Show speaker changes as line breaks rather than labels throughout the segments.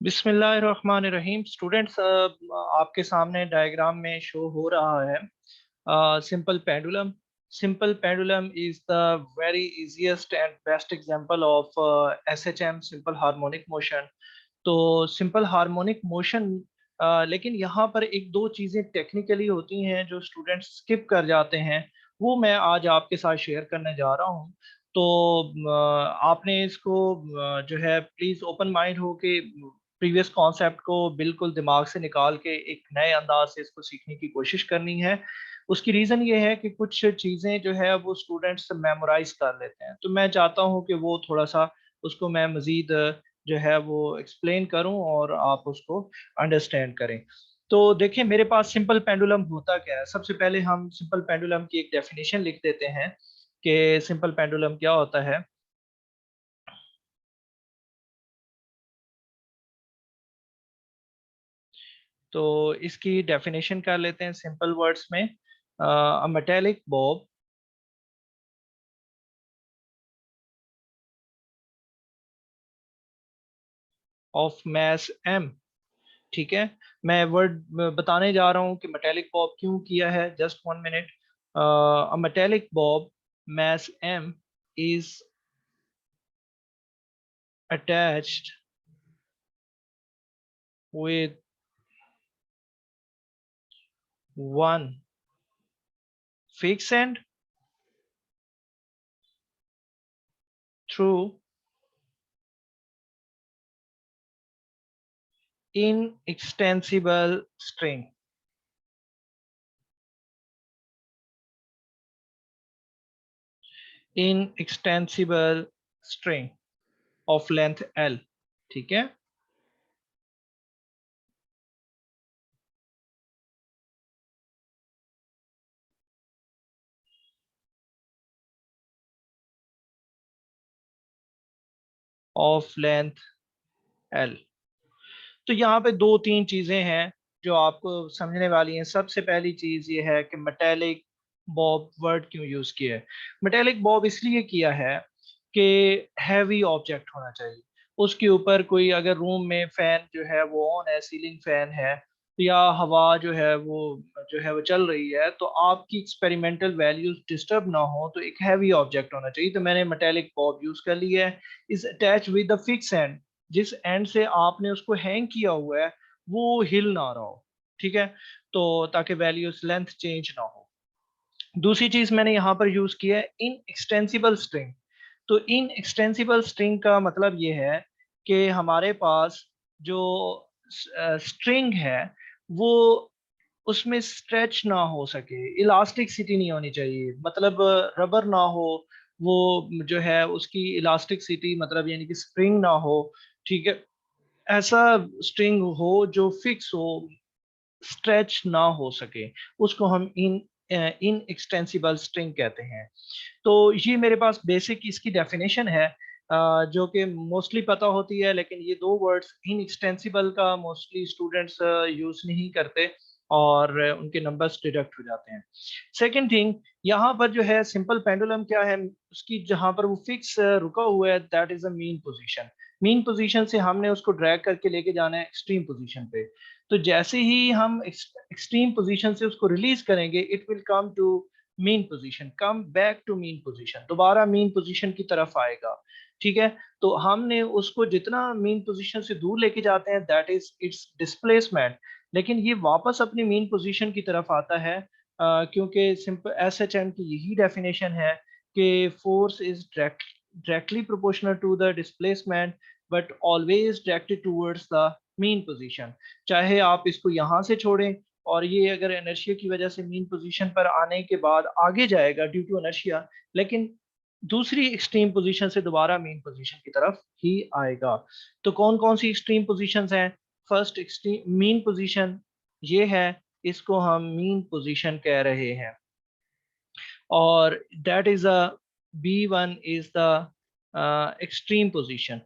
बिस्मिल्लाहिर्रहमानिर्रहीम। स्टूडेंट्स, आपके सामने डायग्राम में शो हो रहा है simple pendulum. Simple pendulum is the very easiest and best example of SHM, simple harmonic motion. तो सिंपल हार्मोनिक मोशन, लेकिन यहाँ पर एक दो चीज़ें टेक्निकली होती हैं जो स्टूडेंट्स स्किप कर जाते हैं, वो मैं आज आपके साथ शेयर करने जा रहा हूँ। तो आपने इसको जो है प्लीज़ ओपन माइंड हो के प्रीवियस कॉन्सेप्ट को बिल्कुल दिमाग से निकाल के एक नए अंदाज से इसको सीखने की कोशिश करनी है। उसकी रीज़न ये है कि कुछ चीज़ें जो है वो स्टूडेंट्स मेमोराइज कर लेते हैं, तो मैं चाहता हूँ कि वो थोड़ा सा उसको मैं मज़ीद जो है वो एक्सप्लेन करूं और आप उसको अंडरस्टैंड करें। तो देखिए, मेरे पास सिंपल पेंडुलम होता क्या है। सबसे पहले हम सिंपल पेंडुलम की एक डेफिनेशन लिख देते हैं कि सिंपल पेंडुलम क्या होता है। तो इसकी डेफिनेशन कर लेते हैं सिंपल वर्ड्स में। A metallic Bob of mass m। ठीक है, मैं वर्ड बताने जा रहा हूँ कि मेटेलिक बॉब क्यों किया है। Just 1 minute. A metallic Bob mass m is attached with one fixed end through inextensible string, inextensible string of length L। ठीक है, of length L। तो यहाँ पे दो तीन चीजें हैं जो आपको समझने वाली हैं। सबसे पहली चीज ये है कि मेटेलिक बॉब वर्ड क्यों यूज किया है। मेटेलिक बॉब इसलिए किया है कि हैवी ऑब्जेक्ट होना चाहिए, उसके ऊपर कोई अगर रूम में फैन जो है वो ऑन है, सीलिंग फैन है, या हवा जो है वो चल रही है, तो आपकी एक्सपेरिमेंटल वैल्यूज डिस्टर्ब ना हो, तो एक हैवी ऑब्जेक्ट होना चाहिए। तो मैंने मेटेलिक बॉब यूज कर लिया है। Is attach with the fix and, जिस एंड से आपने उसको हैंग किया हुआ है वो हिल ना रहा हो। ठीक है, तो ताकि वैल्यूज लेंथ चेंज ना हो। दूसरी चीज मैंने यहाँ पर यूज किया है इन एक्सटेंसिबल स्ट्रिंग। तो इन एक्सटेंसिबल स्ट्रिंग का मतलब ये है कि हमारे पास जो स्ट्रिंग है वो उसमें स्ट्रेच ना हो सके, इलास्टिसिटी नहीं होनी चाहिए, मतलब रबर ना हो, वो जो है उसकी इलास्टिसिटी मतलब यानी कि स्प्रिंग ना हो। ठीक है, ऐसा स्ट्रिंग हो जो फिक्स हो, स्ट्रेच ना हो सके, उसको हम इन एक्सटेंसिबल स्ट्रिंग कहते हैं। तो ये मेरे पास बेसिक इसकी डेफिनेशन है, जो कि मोस्टली पता होती है, लेकिन ये दो वर्ड्स इन एक्सटेंसिबल का मोस्टली स्टूडेंट्स यूज नहीं करते और उनके नंबर्स डिडक्ट हो जाते हैं। सेकंड थिंग, यहाँ पर जो है सिंपल पेंडुलम क्या है, उसकी जहाँ पर वो फिक्स रुका हुआ है, that is a mean position. Mean position से हमने उसको ड्रैग करके लेके जाना है एक्सट्रीम पोजीशन पे। तो जैसे ही हम एक्सट्रीम पोजीशन से उसको रिलीज करेंगे, it will come to mean position, come back to mean position, दोबारा मीन पोजीशन की तरफ आएगा। ठीक है, तो हमने उसको जितना मीन पोजीशन से दूर लेके जाते हैं, दैट इज इट्स डिस्प्लेसमेंट। लेकिन ये वापस अपनी मीन पोजीशन की तरफ आता है, क्योंकि सिंपल एसएचएम की यही डेफिनेशन है कि force is directly proportional to the displacement, but always directed towards the mean position. चाहे आप इसको यहाँ से छोड़ें और ये अगर इनर्शिया की वजह से मीन पोजीशन पर आने के बाद आगे जाएगा ड्यू टू इनर्शिया, लेकिन दूसरी एक्सट्रीम पोजीशन से दोबारा मीन पोजीशन की तरफ ही आएगा। तो कौन कौन सी एक्सट्रीम पोजीशंस हैं। फर्स्ट एक्सट्रीम मीन पोजीशन ये है, इसको हम मीन पोजीशन कह रहे हैं, और that is a B1 is the extreme position.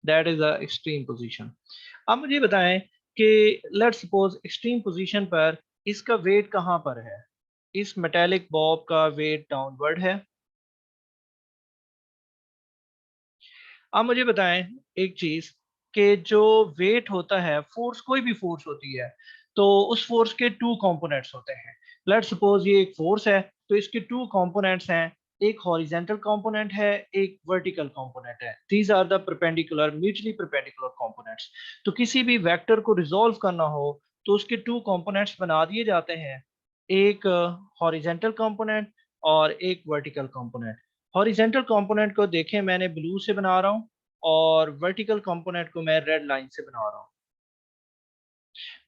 That is a extreme position. अब मुझे बताएं कि लेट्स सपोज एक्सट्रीम पोजीशन पर इसका वेट कहाँ पर है। इस मेटेलिक बॉब का वेट डाउनवर्ड है, आप मुझे बताएं एक चीज कि जो वेट होता है, फोर्स कोई भी फोर्स होती है, तो उस फोर्स के टू कंपोनेंट्स होते हैं। लेट्स सपोज ये एक फोर्स है, तो इसके टू कंपोनेंट्स हैं, एक हॉरिजेंटल कंपोनेंट है, एक वर्टिकल कंपोनेंट है। These are the perpendicular, mutually perpendicular components. तो किसी भी वेक्टर को रिजॉल्व करना हो तो उसके टू कंपोनेंट्स बना दिए जाते हैं, एक हॉरिजेंटल कंपोनेंट और एक वर्टिकल कंपोनेंट। हॉरिजेंटल कंपोनेंट को देखें, मैंने ब्लू से बना रहा हूँ, और वर्टिकल कंपोनेंट को मैं रेड लाइन से बना रहा हूँ।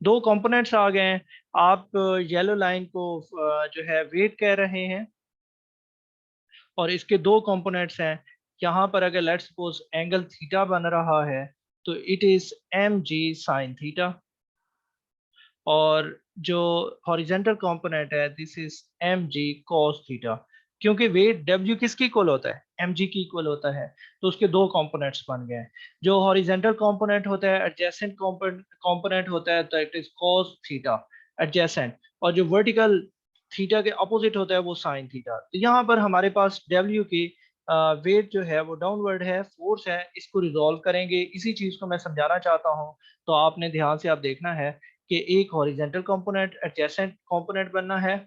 दो कंपोनेंट्स आ गए हैं। आप येलो लाइन को जो है वेट कह रहे हैं, और इसके दो कंपोनेंट्स हैं। यहाँ पर अगर लेट्स सपोज एंगल थीटा बन रहा है, तो it is m g sine theta. और जो हॉरिजेंटल कंपोनेंट है, this is m g cos theta. क्योंकि वेट डब्ल्यू किसकी इक्वल होता है, एम जी की इक्वल होता है, तो उसके दो कंपोनेंट्स बन गए। जो हॉरिजेंटल कंपोनेंट होता है, एडजेसेंट कंपोनेंट होता है, तो it is cos theta adjacent. और जो वर्टिकल थीटा के अपोजिट होता है वो साइन थीटा। तो यहाँ पर हमारे पास डब्ल्यू की वेट जो है वो डाउनवर्ड है, फोर्स है। इसको रिजॉल्व करेंगे, इसी चीज को मैं समझाना चाहता हूँ। तो आपने ध्यान से आप देखना है कि एक हॉरिजेंटल कंपोनेंट एडजेसेंट कंपोनेंट बनना है,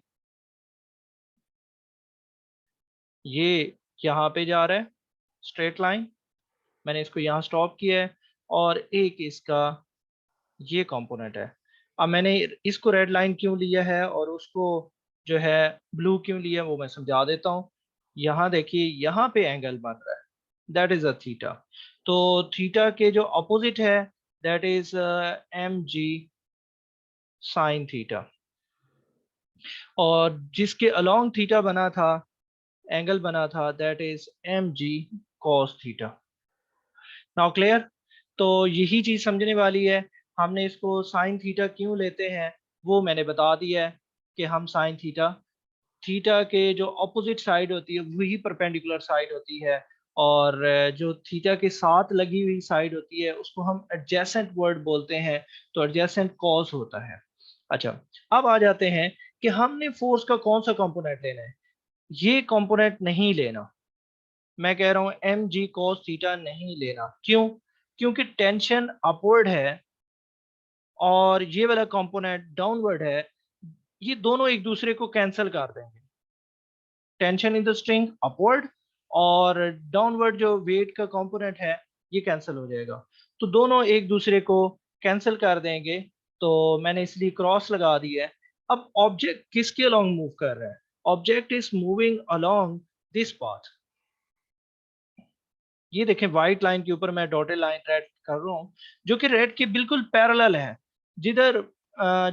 ये यहाँ पे जा रहा है स्ट्रेट लाइन, मैंने इसको यहाँ स्टॉप किया है। और एक इसका ये कंपोनेंट है। अब मैंने इसको रेड लाइन क्यों लिया है और उसको जो है ब्लू क्यों लिया, वो मैं समझा देता हूँ। यहाँ देखिए, यहाँ पे एंगल बन रहा है, दैट इज अ थीटा। तो थीटा के जो अपोजिट है, that is m g sine theta. और जिसके अलोंग थीटा बना था, एंगल बना था, that is m g cos theta. Now clear? तो यही चीज समझने वाली है। हमने इसको साइन थीटा क्यों लेते हैं वो मैंने बता दिया है, कि हम साइन थीटा, थीटा के जो अपोजिट साइड होती है वही परपेंडिकुलर साइड होती है। और जो थीटा के साथ लगी हुई साइड होती है उसको हम एडजेसेंट वर्ड बोलते हैं। तो एडजेसेंट कॉस होता है। अच्छा, अब आ जाते हैं कि हमने फोर्स का कौन सा कंपोनेंट लेना है। ये कंपोनेंट नहीं लेना, मैं कह रहा हूं एम जी कोस थीटा नहीं लेना। क्यों? क्योंकि टेंशन अपवर्ड है और ये वाला कंपोनेंट डाउनवर्ड है। ये दोनों एक दूसरे को कैंसिल कर देंगे। Tension in the string upward, और डाउनवर्ड जो वेट का कंपोनेंट है ये कैंसिल हो जाएगा। तो दोनों एक दूसरे को कैंसिल कर देंगे। तो मैंने इसलिए क्रॉस लगा दी है। अब ऑब्जेक्ट किसके अलोंग मूव कर रहा है? Object is moving along this path. ये देखें, व्हाइट लाइन के ऊपर मैं डॉटेड लाइन रेड कर रहा हूँ, जो कि रेड के बिल्कुल पैरेलल है। जिधर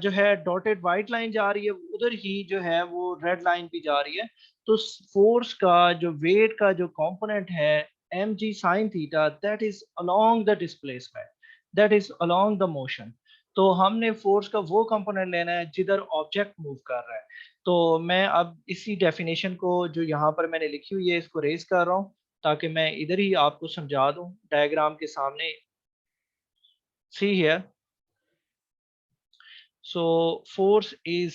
जो है डॉटेड व्हाइट लाइन जा रही है, उधर ही जो है वो रेड लाइन भी जा रही है। तो फोर्स का जो वेट का जो कंपोनेंट है, m g sine theta, that is along the displacement, that is along the motion. तो हमने फोर्स का वो कंपोनेंट लेना है जिधर ऑब्जेक्ट मूव कर रहा है। तो मैं अब इसी डेफिनेशन को जो यहाँ पर मैंने लिखी हुई है इसको रेज कर रहा हूँ, ताकि मैं इधर ही आपको समझा दूं डायग्राम के सामने। See here, so force is,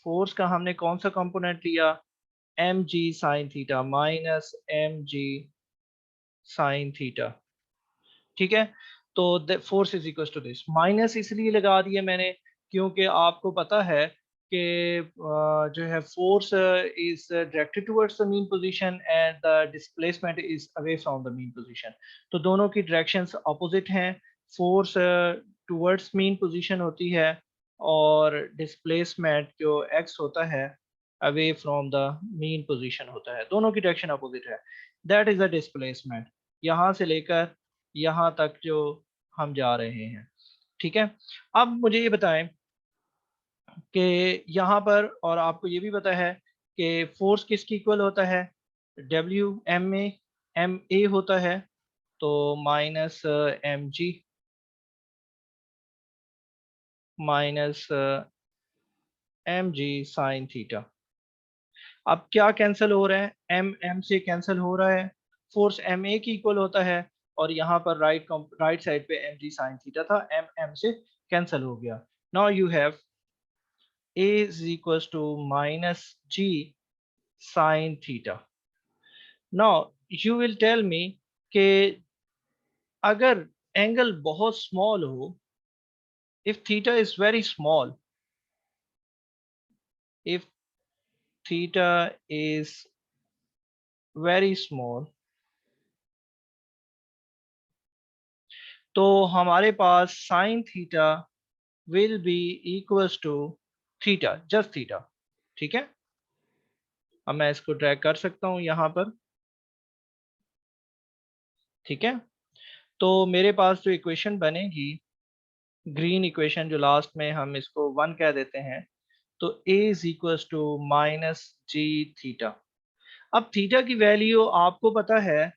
force का हमने कौन सा कंपोनेंट लिया, m g sine theta minus m g sine theta. ठीक है? तो force is equal to this, minus इसलिए लगा दिया मैंने क्योंकि आपको पता है कि जो है force is directed towards the mean position and the displacement is away from the mean position. तो दोनों की डायरेक्शंस अपोजिट हैं। फोर्स टुवर्ड्स मीन पोजीशन होती है, और डिस्प्लेसमेंट जो एक्स होता है away from the mean position होता है। दोनों की डायरेक्शन अपोजिट है, दैट इज द डिस्प्लेसमेंट, यहाँ से लेकर यहाँ तक जो हम जा रहे हैं। ठीक है? अब मुझे ये बताएं कि यहाँ पर, और आपको ये भी पता है कि फोर्स किसकी इक्वल होता है, डब्ल्यू एम ए, एम ए होता है, तो minus m g minus m g sine theta. अब क्या कैंसिल हो रहा है, एम एम से कैंसिल हो रहा है, फोर्स एम ए की इक्वल होता है, और यहाँ पर राइट साइड पे एम जी साइन थीटा था, एम एम से कैंसिल हो गया। Now you have a is equals to minus g sin theta. Now you will tell me कि अगर एंगल बहुत स्मॉल हो, if theta is very small, if theta is very small, तो हमारे पास sine theta will be equals to theta, just theta. ठीक है, अब मैं इसको ड्रैग कर सकता हूं यहां पर। ठीक है, तो मेरे पास जो इक्वेशन बनेगी, ग्रीन इक्वेशन, जो लास्ट में हम इसको 1 कह देते हैं, तो a is equals to minus g theta. अब थीटा की वैल्यू आपको पता है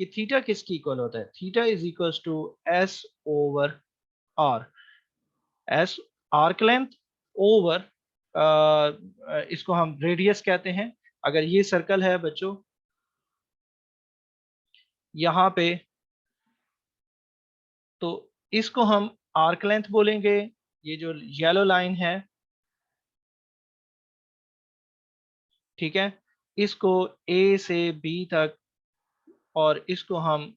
कि थीटा किसकी इक्वल होता है, theta is equals to s over r, s arc length over, इसको हम रेडियस कहते हैं। अगर ये सर्कल है बच्चों, यहाँ पे, तो इसको हम आर्क लेंथ बोलेंगे। ये जो येलो लाइन है, ठीक है, इसको ए से बी तक, और इसको हम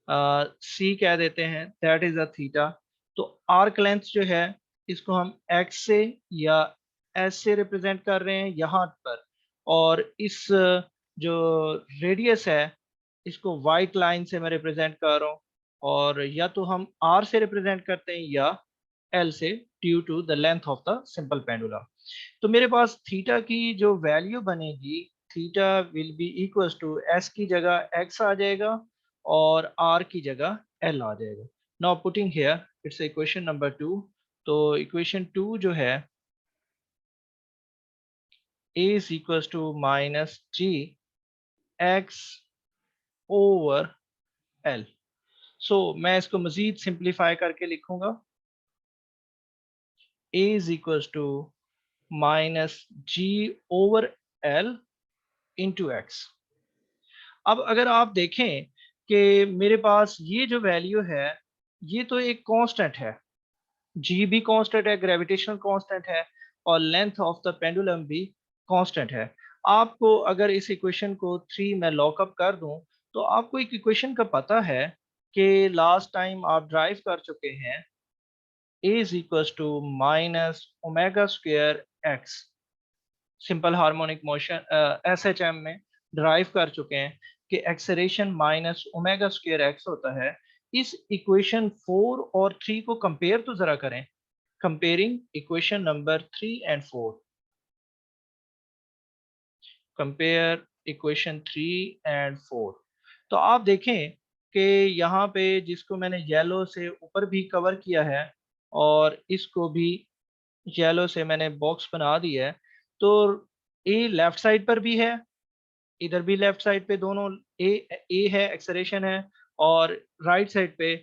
सी कह देते हैं, दैट इज अ थीटा। तो आर्क लेंथ जो है, इसको हम एक्स से या एस से रिप्रेजेंट कर रहे हैं यहाँ पर, और इस जो रेडियस है, इसको वाइट लाइन से मैं रिप्रेजेंट कर रहा हूँ, और या तो हम आर से रिप्रेजेंट करते हैं या एल से, due to the length of the simple pendulum. तो मेरे पास थीटा की जो वैल्यू बनेगी, theta will be equals to s की जगह एक्स आ जाएगा और आर की जगह एल आ जाएगा। Now putting here its equation number 2। तो इक्वेशन 2 जो है, a is equals to minus g x over L. So मैं इसको मजीद सिंप्लीफाई करके लिखूंगा, a is equals to minus g over L into x. अब अगर आप देखें कि मेरे पास ये जो वैल्यू है, ये तो एक कांस्टेंट है, जी भी कांस्टेंट है, ग्रेविटेशनल कांस्टेंट है, और लेंथ ऑफ द पेंडुलम भी कांस्टेंट है। आपको अगर इस इक्वेशन को 3 में लॉकअप कर दूं, तो आपको एक इक्वेशन का पता है कि लास्ट टाइम आप ड्राइव कर चुके हैं, a is equals to minus omega square x, simple harmonic motion SHM में ड्राइव कर चुके हैं कि acceleration minus omega square x होता है। इस इक्वेशन 4 और 3 को कंपेयर तो जरा करें, comparing equation number 3 and 4, compare equation 3 and 4। तो आप देखें कि यहाँ पे जिसको मैंने येलो से ऊपर भी कवर किया है, और इसको भी येलो से मैंने बॉक्स बना दिया है, तो ए लेफ्ट साइड पर भी है, इधर भी लेफ्ट साइड पे दोनों ए है, एक्सेलरेशन है, और राइट साइड पे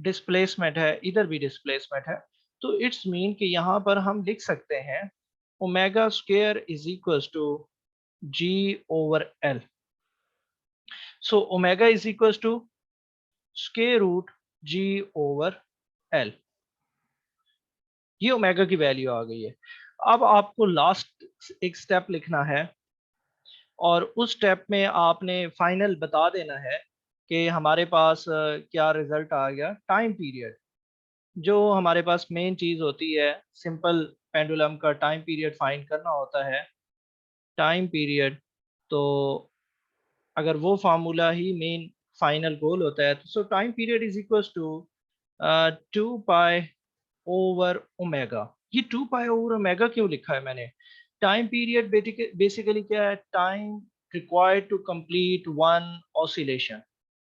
डिस्प्लेसमेंट है, इधर भी डिस्प्लेसमेंट है। तो इट्स मीन कि यहाँ पर हम लिख सकते हैं omega square is equals to g over L. So omega is equals to square root g over l. ये ओमेगा की वैल्यू आ गई है। अब आपको लास्ट एक स्टेप लिखना है, और उस स्टेप में आपने फाइनल बता देना है कि हमारे पास क्या रिजल्ट आ गया, टाइम पीरियड। जो हमारे पास मेन चीज़ होती है, सिंपल पेंडुलम का टाइम पीरियड फाइंड करना होता है, टाइम पीरियड। तो अगर वो फार्मूला ही मेन फाइनल गोल होता है, तो so time period is equals to 2 pi over omega. ये 2 पाई ओवर ओमेगा क्यों लिखा है मैंने? टाइम पीरियड बेसिकली क्या है, time required to complete one oscillation.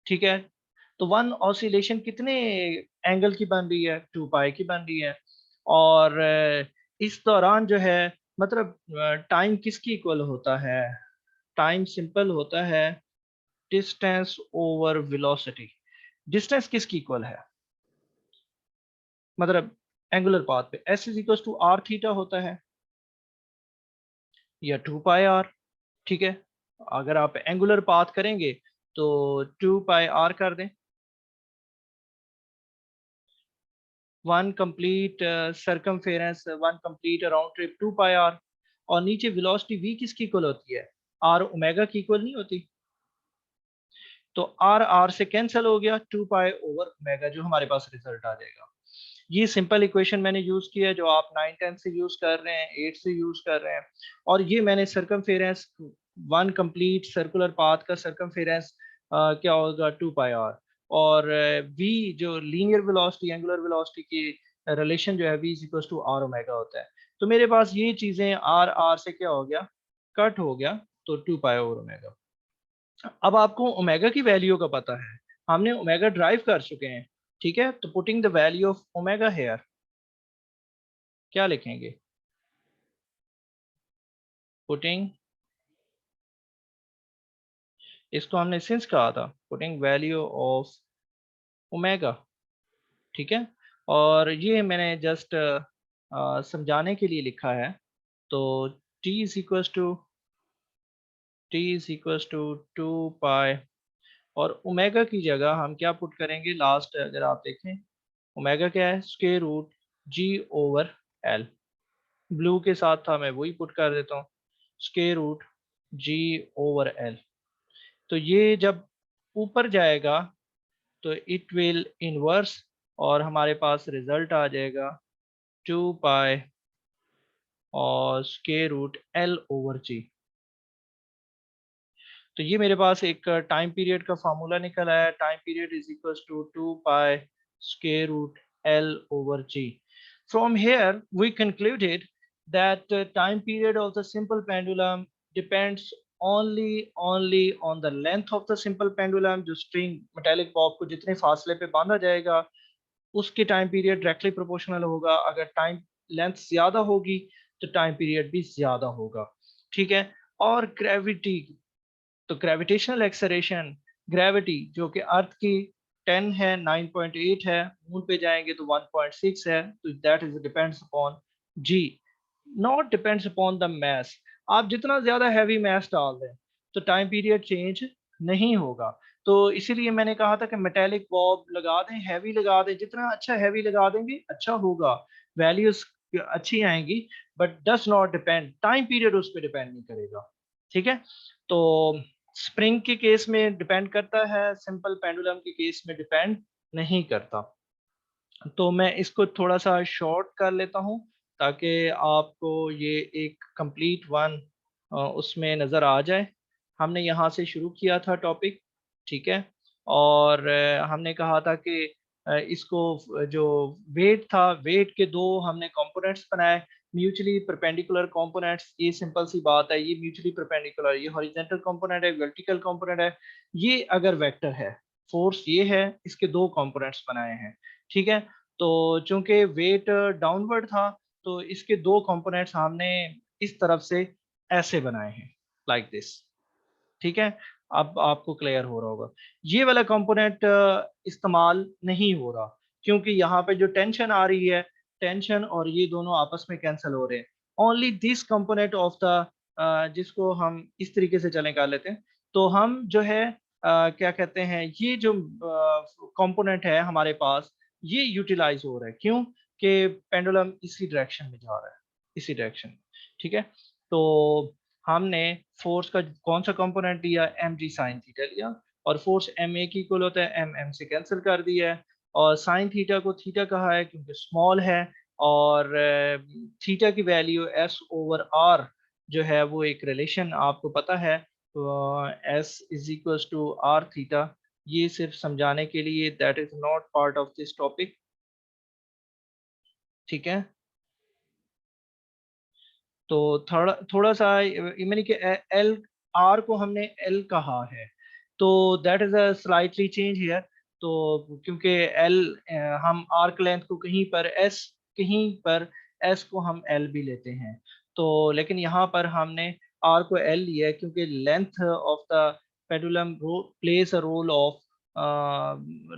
ठीक है, तो वन ऑसिलेशन कितने एंगल की बन रही है, 2 पाई की बन रही है। और इस दौरान जो है, मतलब टाइम किसकी इक्वल होता है, टाइम सिंपल होता है डिस्टेंस ओवर वेलोसिटी। डिस्टेंस किसकी इक्वल है, मतलब एंगुलर पाथ पे s is equal to r theta होता है, या 2 पाई आर। ठीक है, अगर आप एंगुलर पाथ करेंगे तो 2 पाई आर कर दें, one complete circumference, one complete round trip 2 pi r. और नीचे वेलोसिटी v किसकी इक्वल होती है, आर ओमेगा की इक्वल नहीं होती। तो आर आर से कैंसिल हो गया, 2 पाई ओवर ओमेगा जो हमारे पास रिजल्ट आ जाएगा। ये सिंपल इक्वेशन मैंने यूज किया है जो आप 9 10 से यूज कर रहे हैं, 8 से यूज कर रहे हैं। और ये मैंने circumference, one complete circular path का सरकमफेरेंस क्या होगा, 2 पाई आर। और वी जो लीनियर वेलोसिटी एंगुलर वेलोसिटी की रिलेशन जो है v is equal to r omega होता है। तो मेरे पास ये चीजें आर आर से क्या हो गया, कट हो गया, तो 2 पाई ओवर ओमेगा। अब आपको ओमेगा की वैल्यू का पता है, हमने ओमेगा ड्राइव कर चुके हैं, ठीक है। तो putting the value of omega here क्या लिखेंगे, पुटिंग, इसको हमने सिंस कहा था, पुटिंग वैल्यू ऑफ ओमेगा, ठीक है। और ये मैंने जस्ट समझाने के लिए लिखा है। तो t is equal to 2 pi, और ओमेगा की जगह हम क्या पुट करेंगे, लास्ट अगर आप देखें ओमेगा क्या है, square root g over l। Blue के साथ था, मैं वही पुट कर देता हूँ, square root g over l। तो ये जब ऊपर जाएगा तो इट विल इनवर्स, और हमारे पास रिजल्ट आ जाएगा 2 पाई और square root l over g। तो ये मेरे पास एक टाइम पीरियड का फार्मूला निकल आया, time period is equal to 2 pi square root l over g। From here we concluded that the time period of the simple pendulum depends only on the length of the simple pendulum। जो string metallic Bob को जितने फासले पे बांधा जाएगा उसके time period directly proportional होगा। अगर टाइम लेंथ ज्यादा होगी तो टाइम पीरियड भी ज्यादा होगा, ठीक है। और ग्रेविटी, तो ग्रेविटेशनल एक्सेलरेशन, ग्रेविटी जो कि अर्थ की 10 है, 9.8 है, मून पे जाएंगे तो 1.6 है, तो that is depends upon g, not depends upon the mass. आप जितना ज्यादा हैवी मैस डाल दें तो टाइम पीरियड चेंज नहीं होगा। तो इसीलिए मैंने कहा था कि मेटेलिक बॉब लगा दें, हैवी लगा दें, जितना अच्छा हैवी लगा देंगे अच्छा होगा, वैल्यूज अच्छी आएंगी। But does not depend, time period उस पर डिपेंड नहीं करेगा, ठीक है। तो स्प्रिंग के केस में डिपेंड करता है, सिंपल पेंडुलम के केस में डिपेंड नहीं करता। तो मैं इसको थोड़ा सा शॉर्ट कर लेता हूँ ताकि आपको ये एक कंप्लीट वन उसमें नज़र आ जाए। हमने यहाँ से शुरू किया था टॉपिक, ठीक है। और हमने कहा था कि इसको जो वेट था, वेट के दो हमने कंपोनेंट्स बनाए, म्यूचुअली परपेंडिकुलर कंपोनेंट्स। ये सिंपल सी बात है, ये म्यूचुअली परपेंडिकुलर, ये हॉरिजॉन्टल कंपोनेंट है, वर्टिकल कंपोनेंट है। ये अगर वेक्टर है, फोर्स ये है, इसके दो कंपोनेंट्स बनाए हैं, ठीक है। तो चूंकि वेट डाउनवर्ड था तो इसके दो कंपोनेंट्स हमने इस तरफ से ऐसे बनाए हैं, लाइक दिस, ठीक है। अब आपको क्लियर हो रहा होगा। ये वाला कंपोनेंट इस्तेमाल नहीं हो रहा क्योंकि यहाँ पे जो टेंशन आ रही है, टेंशन और ये दोनों आपस में कैंसिल हो रहे हैं। Only this component of the, जिसको हम इस तरीके से चलें कर लेते हैं। तो हम जो है क्या कहते हैं, ये जो कंपोनेंट है हमारे पास, ये यूटिलाइज हो रहा है, क्यों कि पेंडुलम इसी डायरेक्शन में जा रहा है, इसी डायरेक्शन में, ठीक है। तो हमने फोर्स का कौन सा कंपोनेंट लिया, एम जी साइन थीटा लिया, और फोर्स एम ए की इक्वल होता है एम एम से कैंसिल कर दिया है। और साइन थीटा को थीटा कहा है क्योंकि स्मॉल है, और थीटा की वैल्यू एस ओवर आर जो है वो एक रिलेशन आपको पता है, तो s is equal to r theta. ये सिर्फ समझाने के लिए, that is not part of this topic, ठीक है। तो थोड़ा थोड़ा सा मैंने कि एल, आर को हमने एल कहा है, तो that is a slightly change here. तो क्योंकि एल, हम आर्क लेंथ को कहीं पर एस, कहीं पर एस को हम एल भी लेते हैं। तो लेकिन यहाँ पर हमने आर को एल लिया है क्योंकि length of the pendulum plays a role of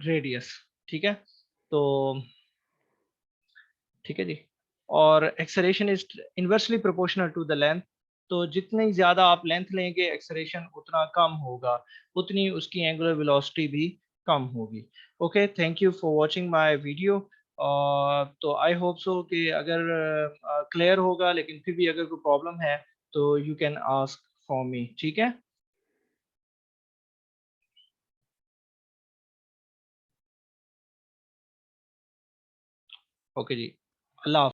radius, ठीक है। तो ठीक है जी। और acceleration is inversely proportional to the length. तो जितनी ज़्यादा आप लेंथ लेंगे एक्सेलरेशन उतना कम होगा, उतनी उसकी एंगुलर वेलोसिटी भी कम होगी। Okay, thank you for watching my video. तो आई होप सो कि अगर क्लियर होगा, लेकिन फिर भी अगर कोई प्रॉब्लम है तो you can ask for me, ठीक है। ओके जी, अल्लाह